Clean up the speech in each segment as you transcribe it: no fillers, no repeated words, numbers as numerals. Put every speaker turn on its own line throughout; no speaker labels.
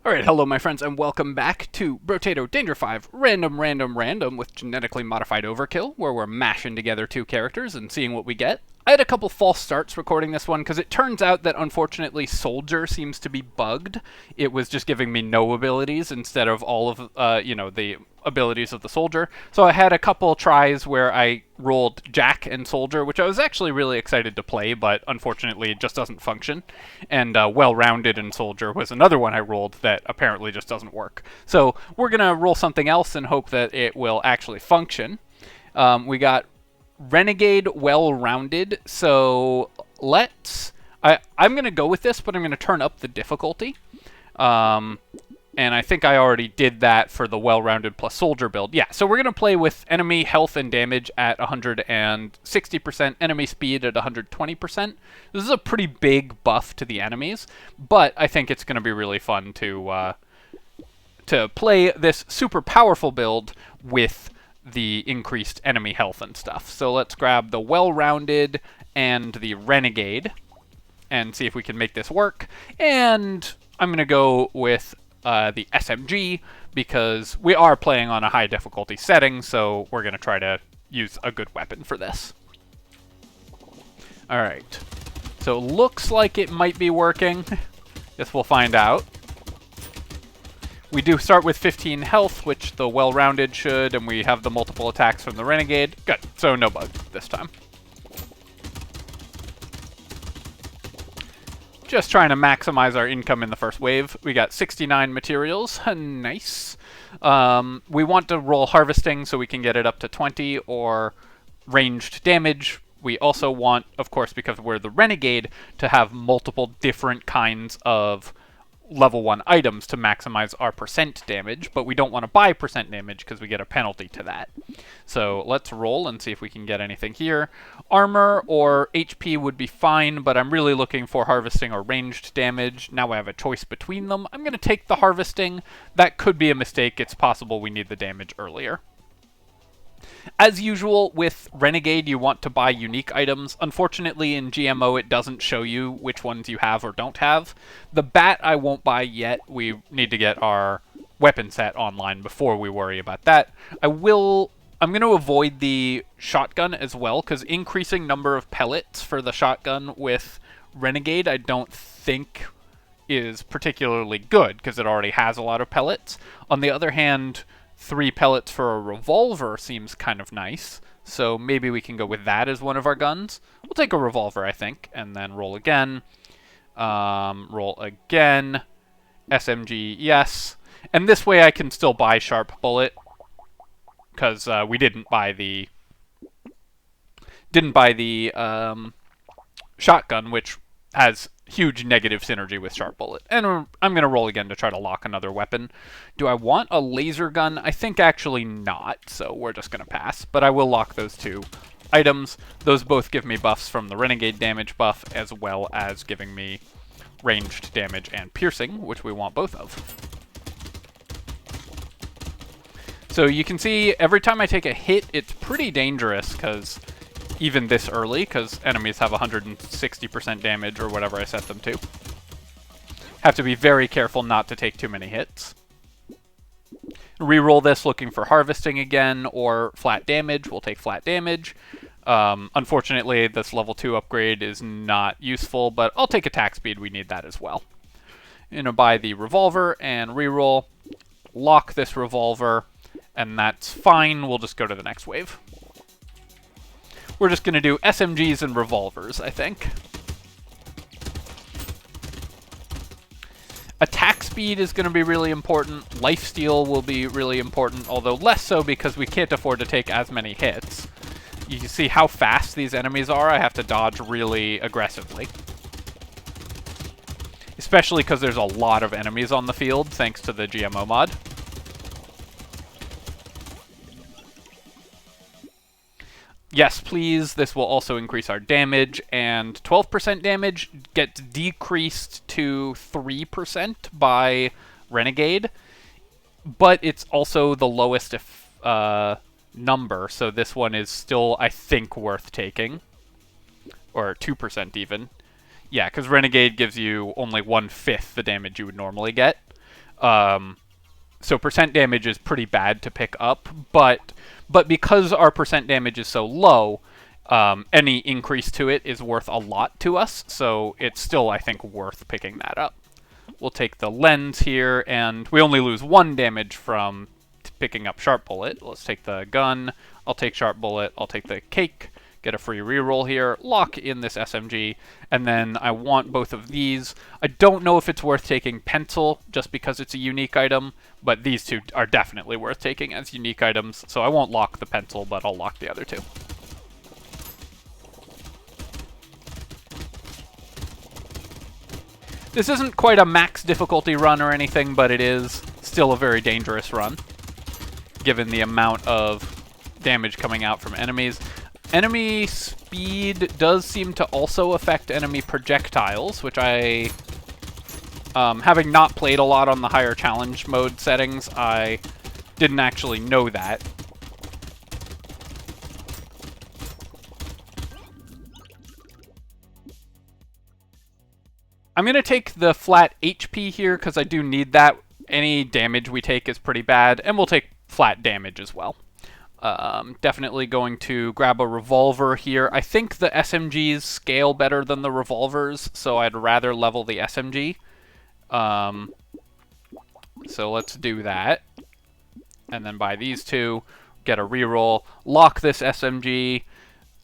Alright, hello my friends, and welcome back to Brotato Danger 5 Random with Genetically Modified Overkill, where we're mashing together two characters and seeing what we get. I had a couple false starts recording this one, because it turns out that unfortunately Soldier seems to be bugged. It was just giving me no abilities instead of all of, the abilities of the Soldier. So I had a couple tries where I rolled Jack and Soldier, which I was actually really excited to play, but unfortunately it just doesn't function. And Well-Rounded and Soldier was another one I rolled that apparently just doesn't work. So we're going to roll something else and hope that it will actually function. We got Renegade Well-Rounded, so let's... I'm going to go with this, but I'm going to turn up the difficulty. And I think I already did that for the Well-Rounded plus Soldier build. Yeah, so we're going to play with enemy health and damage at 160%, enemy speed at 120%. This is a pretty big buff to the enemies, but I think it's going to be really fun to play this super powerful build with the increased enemy health and stuff. So let's grab the Well-Rounded and the Renegade and see if we can make this work. And I'm going to go with the SMG, because we are playing on a high difficulty setting, so we're going to try to use a good weapon for this. Alright, so looks like it might be working. Guess we'll find out. We do start with 15 health, which the Well-Rounded should, and we have the multiple attacks from the Renegade. Good, so no bug this time. Just trying to maximize our income in the first wave. We got 69 materials. Nice. We want to roll harvesting so we can get it up to 20, or ranged damage. We also want, of course, because we're the Renegade, to have multiple different kinds of level 1 items to maximize our percent damage, but we don't want to buy percent damage because we get a penalty to that. So let's roll and see if we can get anything here. Armor or HP would be fine, but I'm really looking for harvesting or ranged damage. Now I have a choice between them. I'm going to take the harvesting. That could be a mistake. It's possible we need the damage earlier. As usual, with Renegade, you want to buy unique items. Unfortunately, in GMO, it doesn't show you which ones you have or don't have. The bat I won't buy yet. We need to get our weapon set online before we worry about that. I'm going to avoid the shotgun as well, because increasing number of pellets for the shotgun with Renegade I don't think is particularly good, because it already has a lot of pellets. On the other hand, 3 pellets for a revolver seems kind of nice, so maybe we can go with that as one of our guns. We'll take a revolver, I think, and then roll again. Roll again. SMG, yes. And this way I can still buy Sharp Bullet, because we didn't buy the shotgun, which has huge negative synergy with Sharp Bullet. And I'm going to roll again to try to lock another weapon. Do I want a laser gun? I think actually not, so we're just going to pass. But I will lock those two items. Those both give me buffs from the Renegade damage buff, as well as giving me ranged damage and piercing, which we want both of. So you can see every time I take a hit, it's pretty dangerous, because even this early, because enemies have 160% damage or whatever I set them to. Have to be very careful not to take too many hits. Reroll this looking for harvesting again, or flat damage. We'll take flat damage. Unfortunately, this level 2 upgrade is not useful, but I'll take attack speed. We need that as well. I'm going to buy the revolver and reroll. Lock this revolver, and that's fine. We'll just go to the next wave. We're just going to do SMGs and revolvers, I think. Attack speed is going to be really important. Lifesteal will be really important, although less so because we can't afford to take as many hits. You can see how fast these enemies are. I have to dodge really aggressively. Especially because there's a lot of enemies on the field, thanks to the GMO mod. Yes, please. This will also increase our damage, and 12% damage gets decreased to 3% by Renegade, but it's also the lowest number, so this one is still, I think, worth taking. Or 2% even. Yeah, because Renegade gives you only 1/5 the damage you would normally get. So percent damage is pretty bad to pick up, but because our percent damage is so low, any increase to it is worth a lot to us, so it's still, I think, worth picking that up. We'll take the lens here, and we only lose 1 damage from picking up Sharp Bullet. Let's take the gun. I'll take Sharp Bullet. I'll take the cake. Get a free reroll here. Lock in this SMG, and then I want both of these. I don't know if it's worth taking Pencil, just because it's a unique item, but these two are definitely worth taking as unique items, so I won't lock the Pencil, but I'll lock the other two. This isn't quite a max difficulty run or anything, but it is still a very dangerous run, given the amount of damage coming out from enemies. Enemy speed does seem to also affect enemy projectiles, which I, having not played a lot on the higher challenge mode settings, I didn't actually know that. I'm going to take the flat HP here, because I do need that. Any damage we take is pretty bad, and we'll take flat damage as well. Definitely going to grab a revolver here. I think the SMGs scale better than the revolvers, so I'd rather level the SMG. So let's do that. And then buy these two, get a reroll, lock this SMG,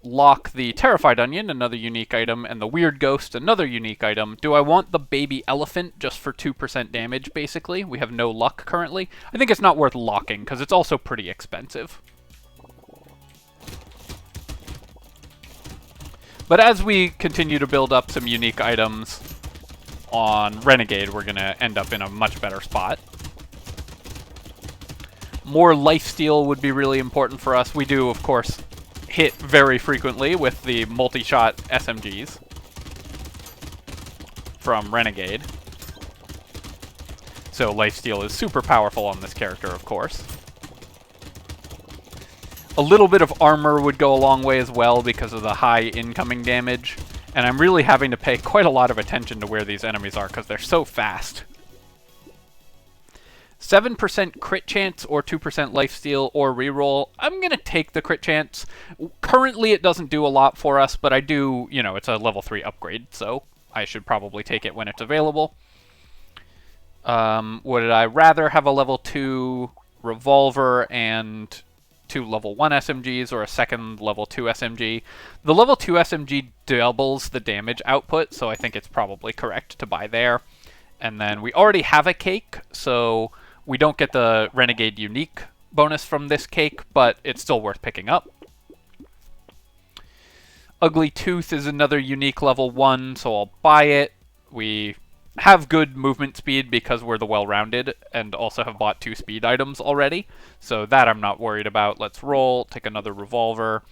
lock the Terrified Onion, another unique item, and the Weird Ghost, another unique item. Do I want the Baby Elephant just for 2% damage, basically? We have no luck currently. I think it's not worth locking, because it's also pretty expensive. But as we continue to build up some unique items on Renegade, we're going to end up in a much better spot. More lifesteal would be really important for us. We do, of course, hit very frequently with the multi-shot SMGs from Renegade. So lifesteal is super powerful on this character, of course. A little bit of armor would go a long way as well because of the high incoming damage. And I'm really having to pay quite a lot of attention to where these enemies are because they're so fast. 7% crit chance or 2% lifesteal or reroll. I'm going to take the crit chance. Currently it doesn't do a lot for us, but I do, you know, it's a level 3 upgrade, so I should probably take it when it's available. Would I rather have a level 2 revolver and 2 level 1 SMGs or a second level 2 SMG? The level 2 SMG doubles the damage output, so I think it's probably correct to buy there. And then we already have a cake, so we don't get the Renegade unique bonus from this cake, but it's still worth picking up. Ugly Tooth is another unique level 1, so I'll buy it. We have good movement speed because we're the well-rounded, and also have bought 2 speed items already, so that I'm not worried about. Let's roll, take another revolver.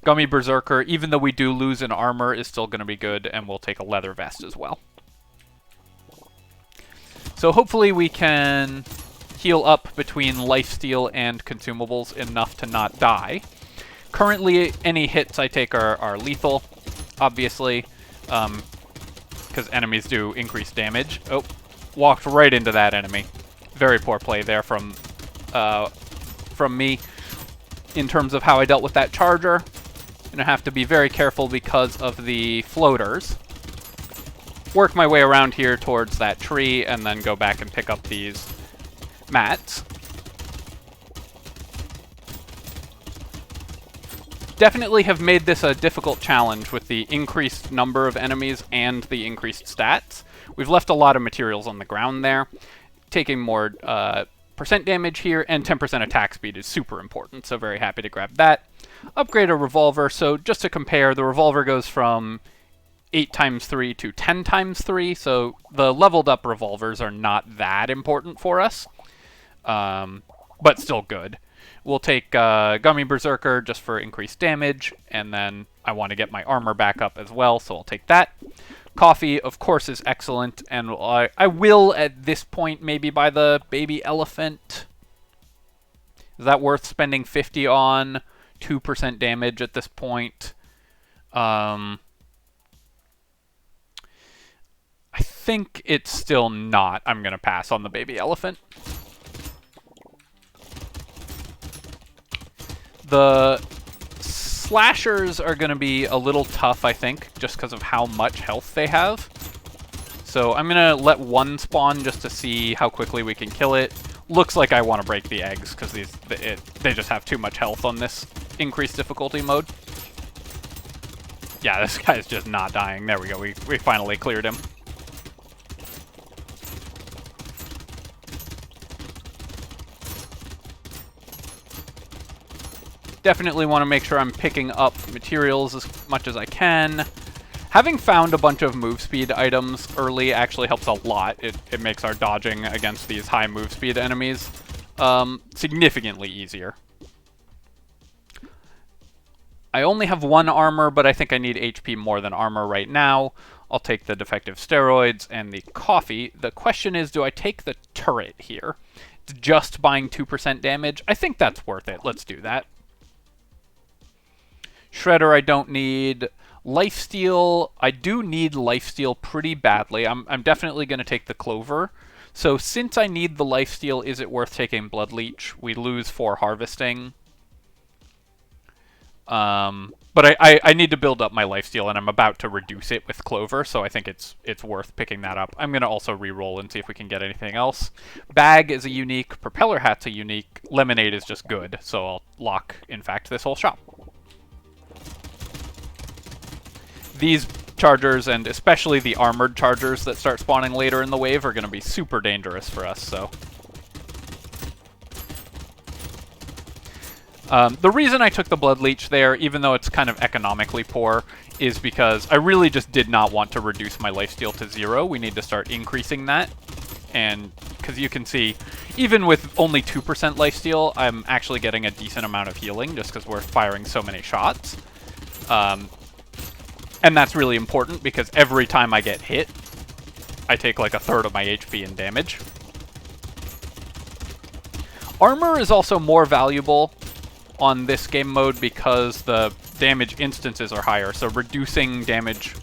Gummy Berserker, even though we do lose an armor, is still going to be good, and we'll take a leather vest as well. So hopefully we can heal up between lifesteal and consumables enough to not die. Currently, any hits I take are lethal, obviously, because enemies do increase damage. Oh, walked right into that enemy. Very poor play there from me in terms of how I dealt with that charger. Gonna have to be very careful because of the floaters. Work my way around here towards that tree and then go back and pick up these mats. Definitely have made this a difficult challenge with the increased number of enemies and the increased stats. We've left a lot of materials on the ground there. Taking more percent damage here and 10% attack speed is super important, so very happy to grab that. Upgrade a revolver, so just to compare, the revolver goes from 8x3 to 10x3, so the leveled up revolvers are not that important for us, but still good. We'll take Gummy Berserker just for increased damage, and then I want to get my armor back up as well, so I'll take that. Coffee, of course, is excellent, and I will, at this point, maybe buy the Baby Elephant. Is that worth spending 50 on? 2% damage at this point. I think it's still not. I'm going to pass on the baby elephant. The slashers are going to be a little tough, I think, just because of how much health they have. So I'm going to let one spawn just to see how quickly we can kill it. Looks like I want to break the eggs because they just have too much health on this increased difficulty mode. Yeah, this guy's just not dying. There we go. We finally cleared him. Definitely want to make sure I'm picking up materials as much as I can. Having found a bunch of move speed items early actually helps a lot. It makes our dodging against these high move speed enemies significantly easier. I only have 1 armor, but I think I need HP more than armor right now. I'll take the defective steroids and the coffee. The question is, do I take the turret here? It's just buying 2% damage. I think that's worth it. Let's do that. Shredder I don't need. Lifesteal, I do need lifesteal pretty badly. I'm definitely going to take the clover. So since I need the lifesteal, is it worth taking blood leech? We lose 4 harvesting. But I need to build up my lifesteal, and I'm about to reduce it with clover, so I think it's worth picking that up. I'm going to also reroll and see if we can get anything else. Bag is a unique. Propeller hat's a unique. Lemonade is just good, so I'll lock, in fact, this whole shop. These chargers, and especially the armored chargers that start spawning later in the wave, are going to be super dangerous for us, so... the reason I took the blood leech there, even though it's kind of economically poor, is because I really just did not want to reduce my lifesteal to 0. We need to start increasing that. And because you can see, even with only 2% lifesteal, I'm actually getting a decent amount of healing just because we're firing so many shots. And that's really important because every time I get hit, I take like 1/3 of my HP in damage. Armor is also more valuable on this game mode because the damage instances are higher, so reducing damage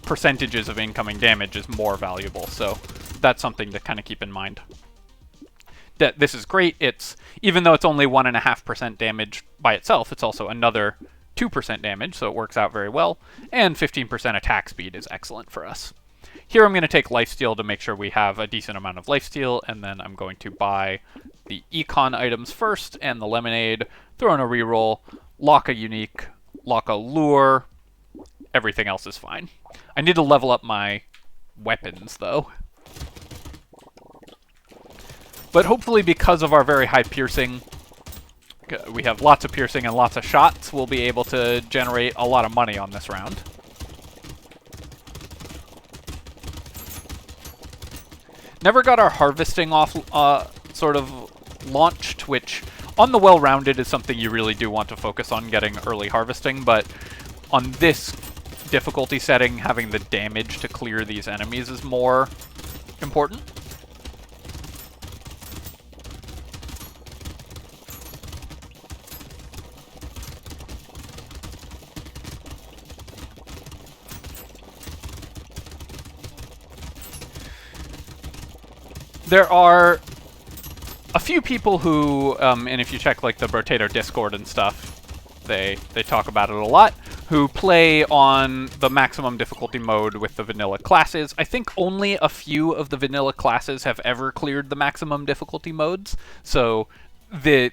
percentages of incoming damage is more valuable, so that's something to kind of keep in mind. This is great. It's, even though it's only 1.5% damage by itself, it's also another 2% damage, so it works out very well, and 15% attack speed is excellent for us. Here I'm going to take lifesteal to make sure we have a decent amount of lifesteal, and then I'm going to buy the econ items first and the lemonade, throw in a reroll, lock a unique, lock a lure, everything else is fine. I need to level up my weapons, though. But hopefully because of our very high piercing, we have lots of piercing and lots of shots, we'll be able to generate a lot of money on this round. Never got our harvesting off sort of launched, which on the well-rounded is something you really do want to focus on, getting early harvesting, but on this difficulty setting, having the damage to clear these enemies is more important. There are a few people who, and if you check like the Brotato Discord and stuff, they talk about it a lot, who play on the maximum difficulty mode with the vanilla classes. I think only a few of the vanilla classes have ever cleared the maximum difficulty modes, so the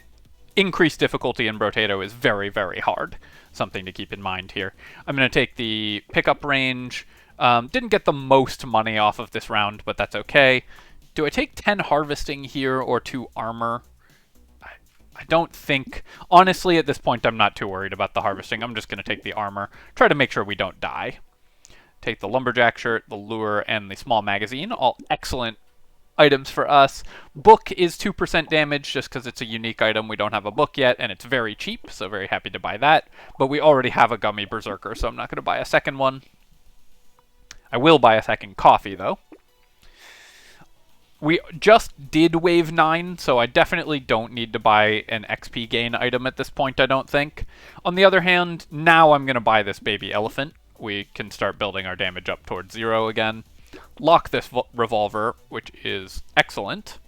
increased difficulty in Brotato is very, very hard. Something to keep in mind here. I'm going to take the pickup range. Didn't get the most money off of this round, but that's okay. Do I take 10 harvesting here or 2 armor? I don't think... Honestly, at this point, I'm not too worried about the harvesting. I'm just going to take the armor. Try to make sure we don't die. Take the lumberjack shirt, the lure, and the small magazine. All excellent items for us. Book is 2% damage just because it's a unique item. We don't have a book yet, and it's very cheap, so very happy to buy that. But we already have a gummy berserker, so I'm not going to buy a second one. I will buy a second coffee, though. We just did Wave 9, so I definitely don't need to buy an XP gain item at this point, I don't think. On the other hand, now I'm going to buy this baby elephant. We can start building our damage up towards 0 again. lock this revolver, which is excellent.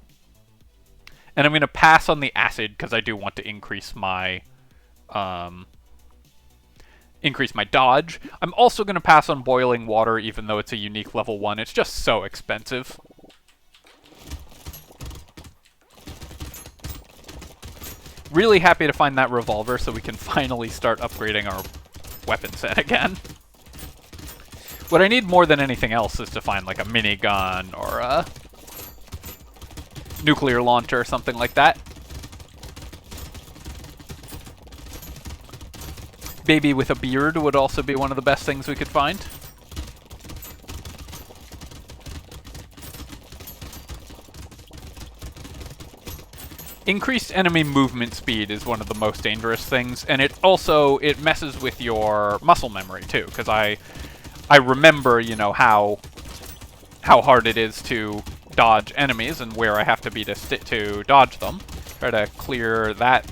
And I'm going to pass on the acid because I do want to increase my dodge. I'm also going to pass on boiling water, even though it's a unique level 1. It's just so expensive. Really happy to find that revolver so we can finally start upgrading our weapon set again. What I need more than anything else is to find like a minigun or a nuclear launcher or something like that. Baby with a beard would also be one of the best things we could find. Increased enemy movement speed is one of the most dangerous things, and it messes with your muscle memory too, because I remember, you know, how hard it is to dodge enemies and where I have to be to dodge them. Try to clear that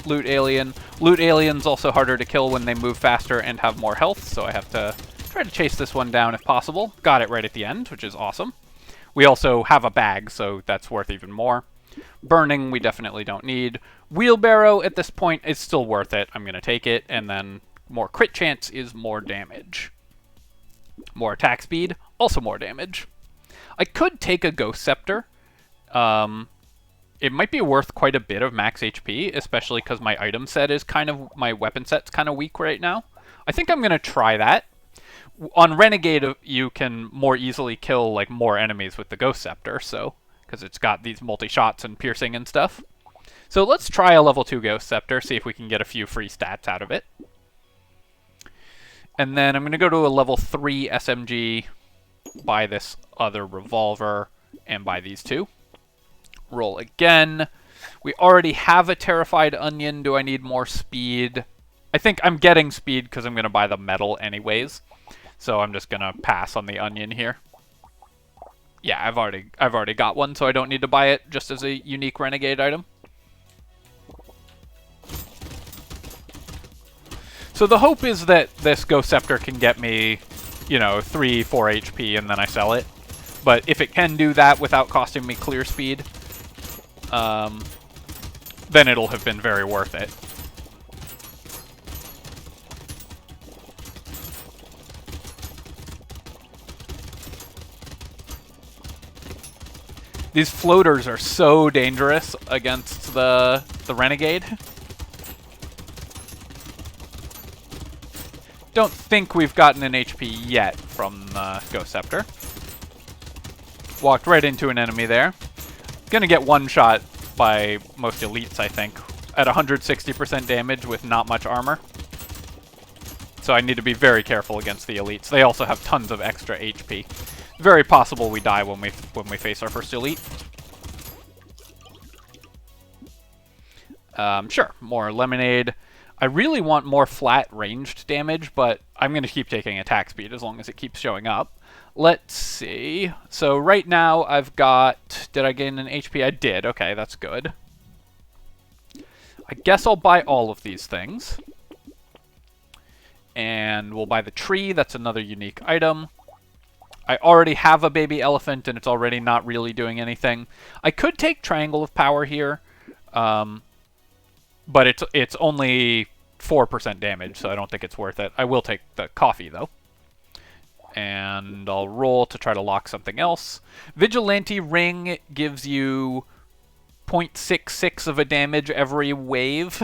loot alien. Loot alien's also harder to kill when they move faster and have more health, so I have to try to chase this one down if possible. Got it right at the end, which is awesome. We also have a bag, so that's worth even more. Burning, we definitely don't need. Wheelbarrow, at this point, is still worth it. I'm going to take it, and then more crit chance is more damage. More attack speed, also more damage. I could take a Ghost Scepter. It might be worth quite a bit of max HP, especially because my item set is my weapon set's kind of weak right now. I think I'm going to try that. On Renegade, you can more easily kill like more enemies with the Ghost Scepter, so because it's got these multi-shots and piercing and stuff. So let's try a level 2 Ghost Scepter, see if we can get a few free stats out of it. And then I'm going to go to a level 3 SMG, buy this other revolver, and buy these two. Roll again. We already have a Terrified Onion. Do I need more speed? I think I'm getting speed because I'm going to buy the metal anyways. So I'm just going to pass on the onion here. Yeah, I've already got one, so I don't need to buy it just as a unique Renegade item. So the hope is that this Ghost Scepter can get me, you know, 3-4 HP and then I sell it. But if it can do that without costing me clear speed, then it'll have been very worth it. These floaters are so dangerous against the Renegade. Don't think we've gotten an HP yet from the Ghost Scepter. Walked right into an enemy there. Gonna get one shot by most elites, I think, at 160% damage with not much armor. So I need to be very careful against the elites. They also have tons of extra HP. Very possible we die when we face our first elite. Sure, more lemonade. I really want more flat ranged damage, but I'm going to keep taking attack speed as long as it keeps showing up. Let's see. So right now I've got... Did I gain an HP? I did. Okay, that's good. I guess I'll buy all of these things. And we'll buy the tree. That's another unique item. I already have a baby elephant, and it's already not really doing anything. I could take Triangle of Power here, but it's only 4% damage, so I don't think it's worth it. I will take the coffee, though. And I'll roll to try to lock something else. Vigilante Ring gives you 0.66 of a damage every wave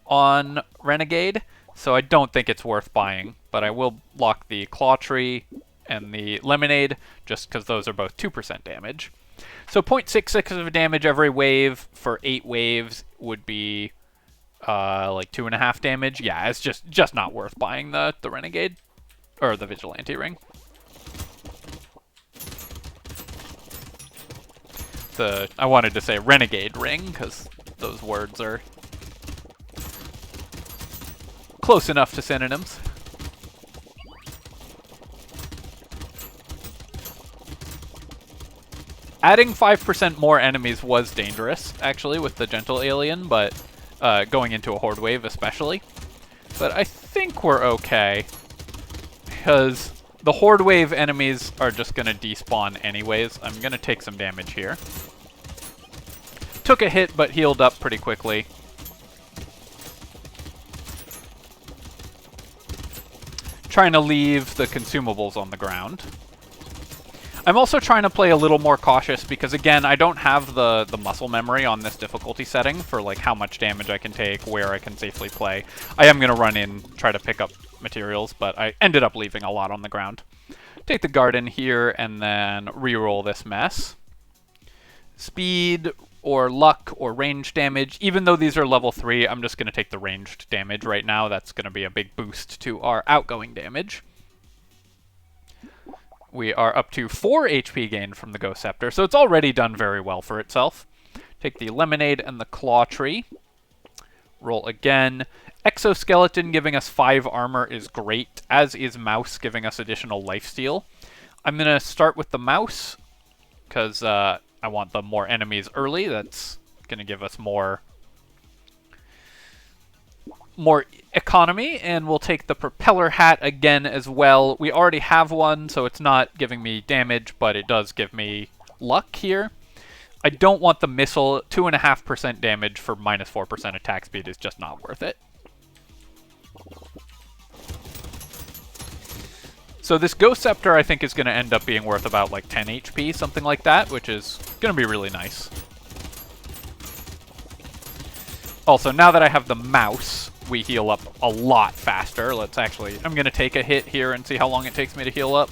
on Renegade, so I don't think it's worth buying. But I will lock the Claw Tree and the Lemonade, just because those are both 2% damage. So 0.66 of damage every wave for 8 waves would be like 2.5 damage. Yeah, it's just not worth buying the Renegade, or the Vigilante Ring. I wanted to say Renegade Ring, because those words are close enough to synonyms. Adding 5% more enemies was dangerous, actually, with the Gentle Alien, but going into a Horde Wave especially. But I think we're okay, because The Horde Wave enemies are just going to despawn anyways. I'm going to take some damage here. Took a hit, but healed up pretty quickly. Trying to leave the consumables on the ground. I'm also trying to play a little more cautious because, again, I don't have the muscle memory on this difficulty setting for like how much damage I can take, where I can safely play. I am going to run in, try to pick up materials, but I ended up leaving a lot on the ground. Take the garden here and then reroll this mess. Speed or luck or range damage. Even though these are level 3, I'm just going to take the ranged damage right now. That's going to be a big boost to our outgoing damage. We are up to 4 HP gained from the Ghost Scepter, so it's already done very well for itself. Take the Lemonade and the Claw Tree. Roll again. Exoskeleton giving us 5 armor is great, as is Mouse giving us additional lifesteal. I'm going to start with the Mouse, because I want the more enemies early. That's going to give us more economy, and we'll take the Propeller Hat again as well. We already have one, so it's not giving me damage, but it does give me luck here. I don't want the Missile. 2.5% damage for minus 4% attack speed is just not worth it. So this Ghost Scepter, I think, is going to end up being worth about like 10 HP, something like that, which is going to be really nice. Also, now that I have the Mouse, we heal up a lot faster. Let's actually... I'm going to take a hit here and see how long it takes me to heal up.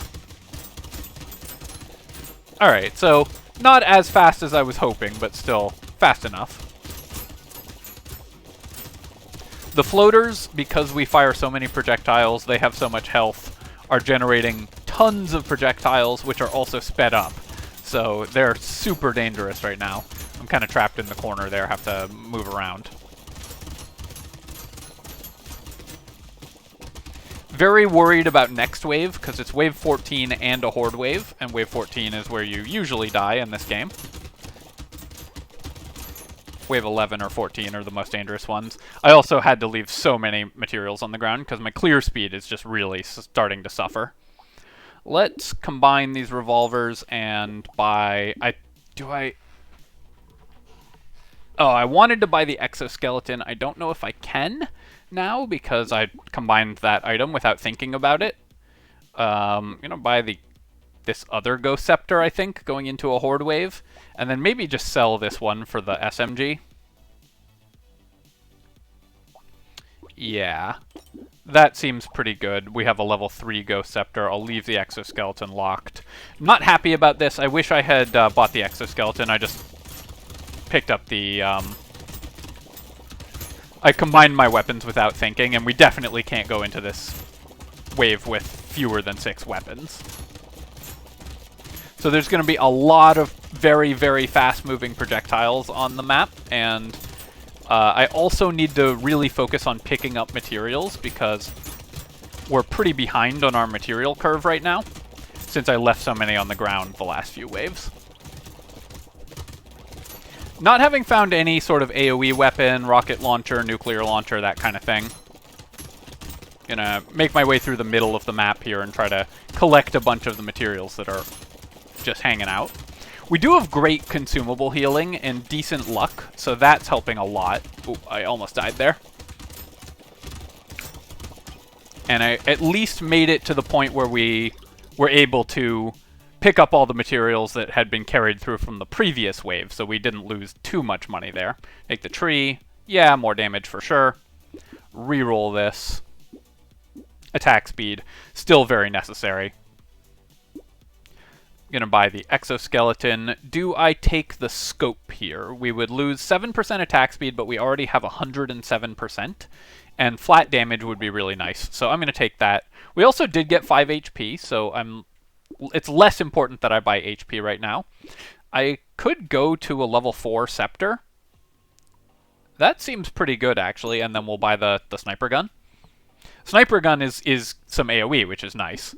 Alright, so not as fast as I was hoping, but still fast enough. The floaters, because we fire so many projectiles, they have so much health, are generating tons of projectiles, which are also sped up. So they're super dangerous right now. I'm kind of trapped in the corner there, have to move around. Very worried about next wave, because it's wave 14 and a horde wave, and wave 14 is where you usually die in this game. Wave 11 or 14 are the most dangerous ones. I also had to leave so many materials on the ground, because my clear speed is just really starting to suffer. Let's combine these revolvers and buy... Oh, I wanted to buy the exoskeleton. I don't know if I can now because I combined that item without thinking about it. I'm gonna buy this other Ghost Scepter, I think, going into a horde wave, and then maybe just sell this one for the SMG. Yeah, that seems pretty good. We have a level 3 Ghost Scepter. I'll leave the exoskeleton locked. Not happy about this. I wish I had bought the exoskeleton. I just picked up the... I combined my weapons without thinking, and we definitely can't go into this wave with fewer than 6 weapons. So there's going to be a lot of very, very fast-moving projectiles on the map, and I also need to really focus on picking up materials because we're pretty behind on our material curve right now, since I left so many on the ground the last few waves. Not having found any sort of AoE weapon, rocket launcher, nuclear launcher, that kind of thing. Gonna make my way through the middle of the map here and try to collect a bunch of the materials that are just hanging out. We do have great consumable healing and decent luck, so that's helping a lot. Ooh, I almost died there. And I at least made it to the point where we were able to pick up all the materials that had been carried through from the previous wave, so we didn't lose too much money there. Take the tree. Yeah, more damage for sure. Reroll this. Attack speed. Still very necessary. Gonna buy the exoskeleton. Do I take the scope here? We would lose 7% attack speed, but we already have 107%. And flat damage would be really nice, so I'm gonna take that. We also did get 5 HP, so it's less important that I buy HP right now. I could go to a level 4 scepter. That seems pretty good, actually, and then we'll buy the sniper gun. Sniper gun is some AoE, which is nice.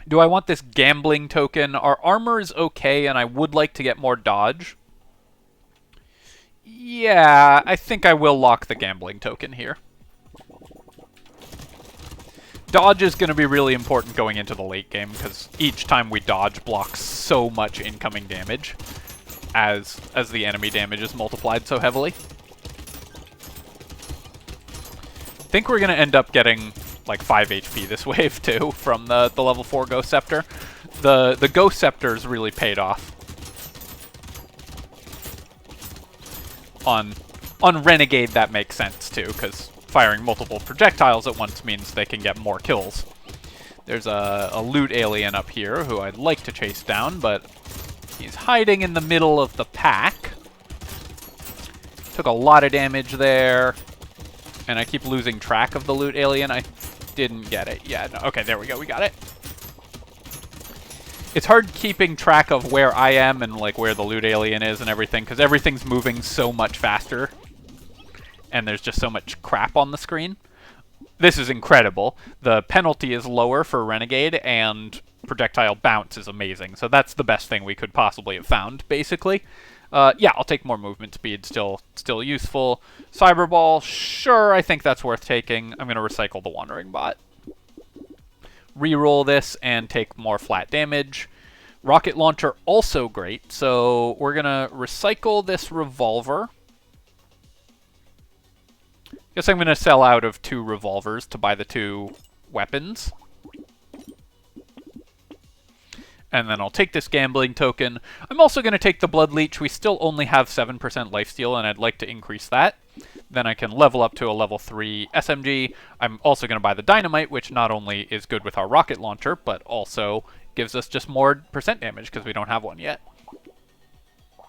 Do I want this gambling token? Our armor is okay, and I would like to get more dodge. Yeah, I think I will lock the gambling token here. Dodge is going to be really important going into the late game, because each time we dodge blocks so much incoming damage as the enemy damage is multiplied so heavily. I think we're going to end up getting like 5 HP this wave too from the level 4 Ghost Scepter. The Ghost Scepter's really paid off on Renegade. That makes sense too, because firing multiple projectiles at once means they can get more kills. There's a loot alien up here who I'd like to chase down, but he's hiding in the middle of the pack. Took a lot of damage there, and I keep losing track of the loot alien. I didn't get it. Yeah, no, okay, there we go. We got it. It's hard keeping track of where I am and like where the loot alien is and everything, because everything's moving so much faster, and there's just so much crap on the screen. This is incredible. The penalty is lower for Renegade, and projectile bounce is amazing. So that's the best thing we could possibly have found, basically. Yeah, I'll take more movement speed. Still useful. Cyberball, sure, I think that's worth taking. I'm going to recycle the Wandering Bot. Reroll this and take more flat damage. Rocket Launcher, also great. So we're going to recycle this revolver. Guess I'm going to sell out of 2 revolvers to buy the 2 weapons. And then I'll take this gambling token. I'm also going to take the Blood Leech. We still only have 7% lifesteal, and I'd like to increase that. Then I can level up to a level 3 SMG. I'm also going to buy the Dynamite, which not only is good with our rocket launcher, but also gives us just more percent damage because we don't have one yet.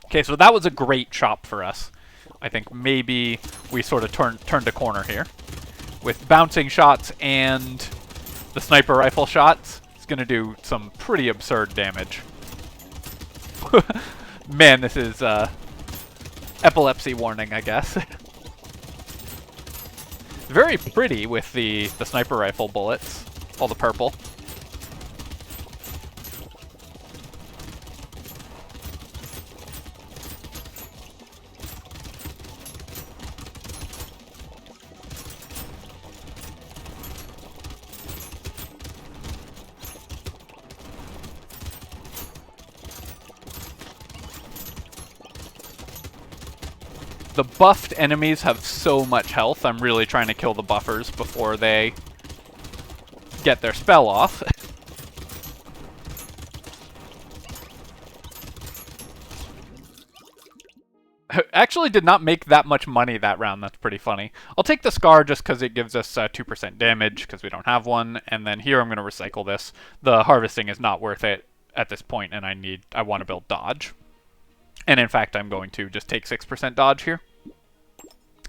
Okay, so that was a great shop for us. I think maybe we sort of turned a corner here. With bouncing shots and the sniper rifle shots, it's going to do some pretty absurd damage. Man, this is epilepsy warning, I guess. Very pretty with the sniper rifle bullets, all the purple. The buffed enemies have so much health. I'm really trying to kill the buffers before they get their spell off. Actually did not make that much money that round. That's pretty funny. I'll take the Scar just because it gives us 2% damage because we don't have one. And then here I'm going to recycle this. The harvesting is not worth it at this point, and I want to build dodge. And in fact, I'm going to just take 6% dodge here.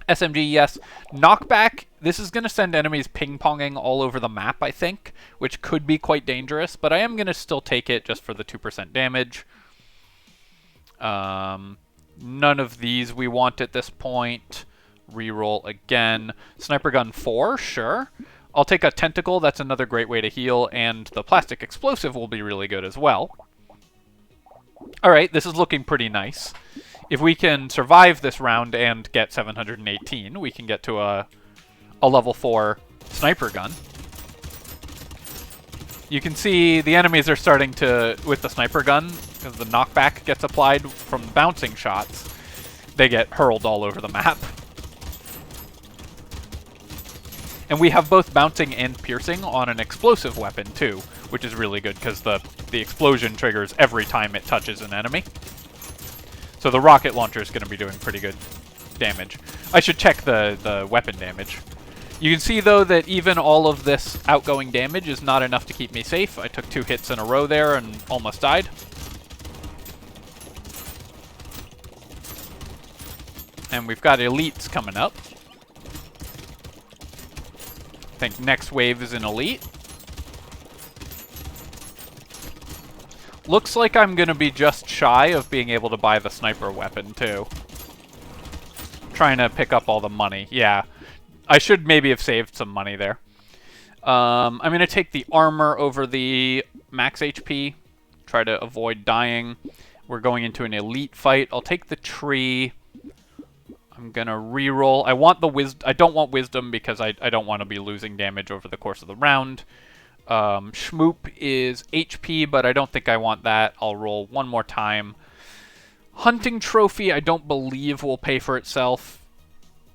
SMG, yes. Knockback, this is going to send enemies ping-ponging all over the map, I think, which could be quite dangerous, but I am going to still take it just for the 2% damage. None of these we want at this point. Reroll again. Sniper gun 4, sure. I'll take a tentacle, that's another great way to heal, and the plastic explosive will be really good as well. Alright, this is looking pretty nice. If we can survive this round and get 718, we can get to a level 4 sniper gun. You can see the enemies are starting to, with the sniper gun, because the knockback gets applied from bouncing shots, they get hurled all over the map. And we have both bouncing and piercing on an explosive weapon too, which is really good because the explosion triggers every time it touches an enemy. So the rocket launcher is going to be doing pretty good damage. I should check the weapon damage. You can see though that even all of this outgoing damage is not enough to keep me safe. I took 2 hits in a row there and almost died. And we've got elites coming up. I think next wave is an elite. Looks like I'm going to be just shy of being able to buy the sniper weapon, too. Trying to pick up all the money. Yeah, I should maybe have saved some money there. I'm going to take the armor over the max HP. Try to avoid dying. We're going into an elite fight. I'll take the tree. I'm gonna re-roll. I want the I don't want wisdom because I don't want to be losing damage over the course of the round. Schmoop is HP, but I don't think I want that. I'll roll one more time. Hunting Trophy, I don't believe will pay for itself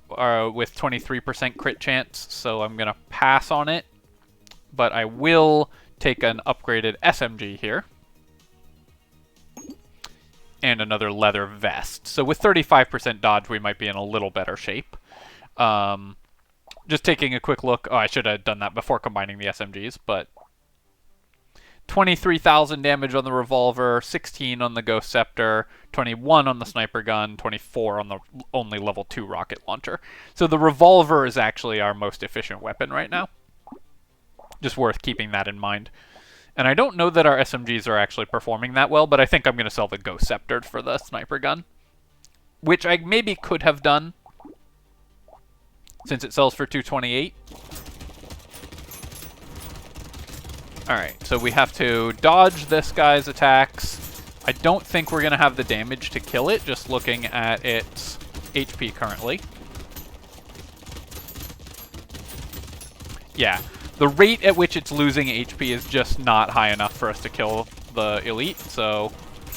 with 23% crit chance, so I'm gonna pass on it. But I will take an upgraded SMG here. And another leather vest. So with 35% dodge, we might be in a little better shape. Just taking a quick look. Oh, I should have done that before combining the SMGs, but 23,000 damage on the revolver, 16 on the Ghost Scepter, 21 on the sniper gun, 24 on the only level 2 rocket launcher. So the revolver is actually our most efficient weapon right now. Just worth keeping that in mind. And I don't know that our SMGs are actually performing that well, but I think I'm going to sell the Ghost Scepter for the sniper gun, which I maybe could have done since it sells for 228. Alright, so we have to dodge this guy's attacks. I don't think we're going to have the damage to kill it, just looking at its HP currently. Yeah, the rate at which it's losing HP is just not high enough for us to kill the elite, so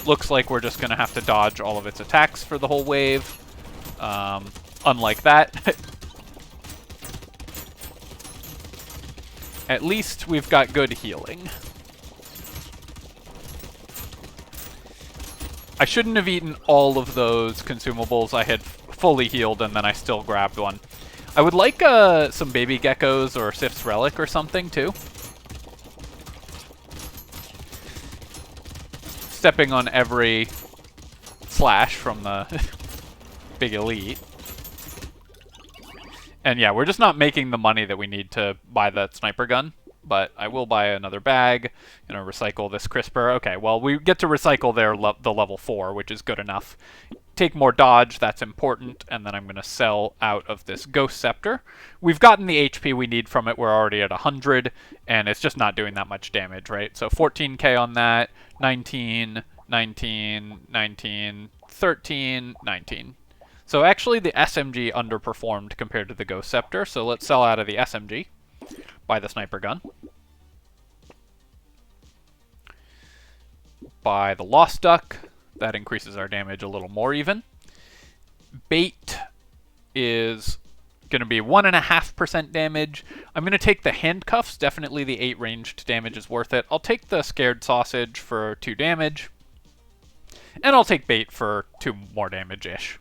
looks like we're just going to have to dodge all of its attacks for the whole wave. Unlike that. At least we've got good healing. I shouldn't have eaten all of those consumables. I had fully healed and then I still grabbed one. I would like some baby geckos or Sif's Relic or something too. Stepping on every slash from the big elite. And yeah, we're just not making the money that we need to buy that sniper gun. But I will buy another bag. Gonna recycle this crisper. Okay, well, we get to recycle the level 4, which is good enough. Take more dodge, that's important. And then I'm gonna sell out of this Ghost Scepter. We've gotten the HP we need from it. We're already at 100, and it's just not doing that much damage, right? So 14k on that, 19, 19, 19, 13, 19. So actually the SMG underperformed compared to the Ghost Scepter, so let's sell out of the SMG. Buy the sniper gun. Buy the Lost Duck. That increases our damage a little more even. Bait is going to be 1.5% damage. I'm going to take the handcuffs. Definitely the 8 ranged damage is worth it. I'll take the Scared Sausage for 2 damage. And I'll take bait for 2 more damage-ish.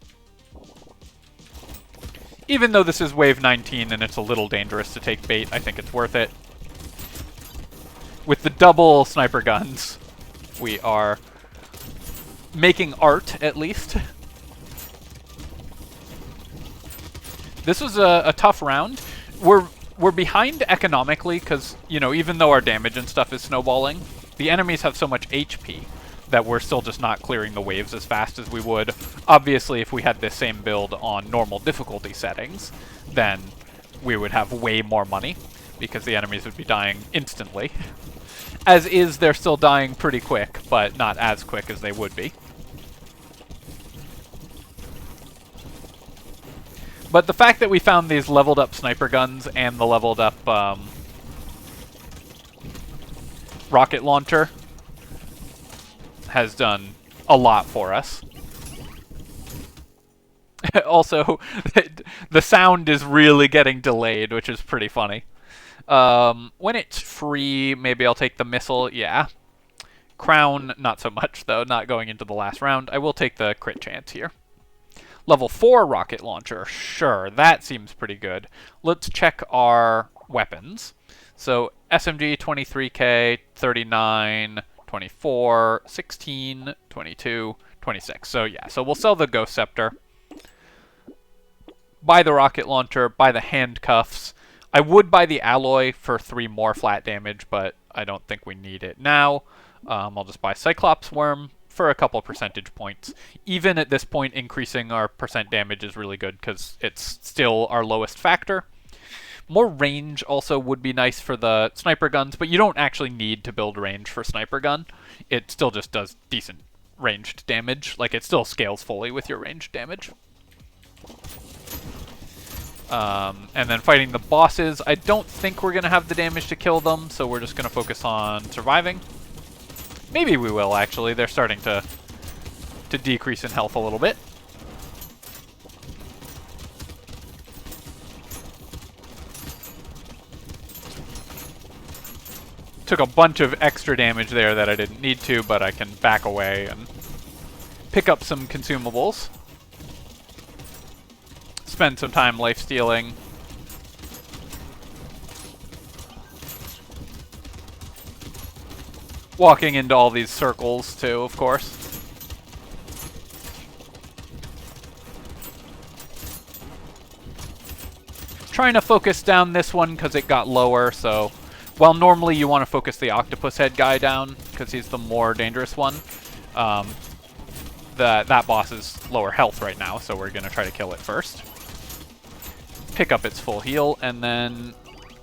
Even though this is wave 19 and it's a little dangerous to take bait, I think it's worth it. With the double sniper guns, we are making art, at least. This was a tough round. We're behind economically because, you know, even though our damage and stuff is snowballing, the enemies have so much HP that we're still just not clearing the waves as fast as we would. Obviously, if we had this same build on normal difficulty settings, then we would have way more money, because the enemies would be dying instantly. As is, they're still dying pretty quick, but not as quick as they would be. But the fact that we found these leveled up sniper guns and the leveled up rocket launcher has done a lot for us. Also, the sound is really getting delayed, which is pretty funny. When it's free, maybe I'll take the missile, yeah. Crown, not so much, though, not going into the last round. I will take the crit chance here. Level 4 rocket launcher, sure, that seems pretty good. Let's check our weapons. So, SMG, 23k, 39... 24, 16, 22, 26. So yeah, so we'll sell the Ghost Scepter. Buy the rocket launcher, buy the handcuffs. I would buy the alloy for 3 more flat damage, but I don't think we need it now. I'll just buy Cyclops Worm for a couple percentage points. Even at this point, increasing our percent damage is really good because it's still our lowest factor. More range also would be nice for the sniper guns, but you don't actually need to build range for sniper gun. It still just does decent ranged damage. Like, it still scales fully with your ranged damage. And then fighting the bosses, I don't think we're going to have the damage to kill them, so we're just going to focus on surviving. Maybe we will, actually. They're starting to decrease in health a little bit. Took a bunch of extra damage there that I didn't need to, but I can back away and pick up some consumables. Spend some time life stealing. Walking into all these circles too, of course. Trying to focus down this one because it got lower, so while normally you want to focus the octopus head guy down because he's the more dangerous one, that boss is lower health right now, so we're going to try to kill it first. Pick up its full heal, and then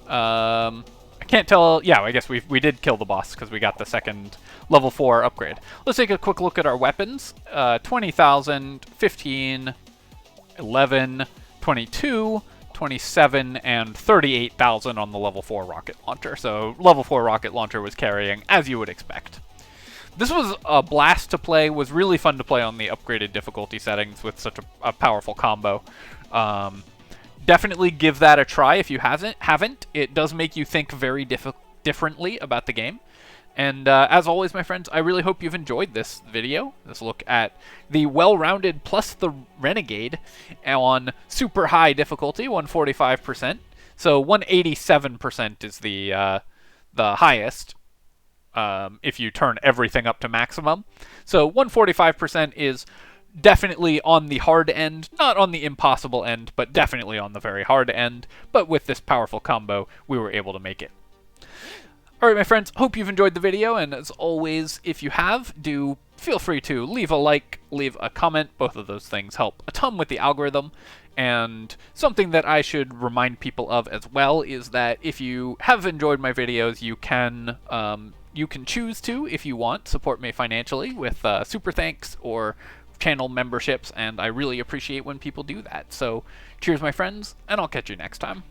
I can't tell. Yeah, I guess we did kill the boss because we got the second level 4 upgrade. Let's take a quick look at our weapons. 20,000, 15, 11, 22, 27, and 38,000 on the level 4 rocket launcher. So level 4 rocket launcher was carrying as you would expect. This was a blast to play. Was really fun to play on the upgraded difficulty settings with such a powerful combo. Definitely give that a try if you haven't. It does make you think very differently about the game. And as always, my friends, I really hope you've enjoyed this video, this look at the well-rounded plus the Renegade on super high difficulty, 145%. So 187% is the highest if you turn everything up to maximum. So 145% is definitely on the hard end, not on the impossible end, but definitely on the very hard end. But with this powerful combo, we were able to make it. Alright, my friends, hope you've enjoyed the video, and as always, if you have, do feel free to leave a like, leave a comment. Both of those things help a ton with the algorithm. And something that I should remind people of as well is that if you have enjoyed my videos, you can choose to, if you want, support me financially with super thanks or channel memberships, and I really appreciate when people do that. So cheers, my friends, and I'll catch you next time.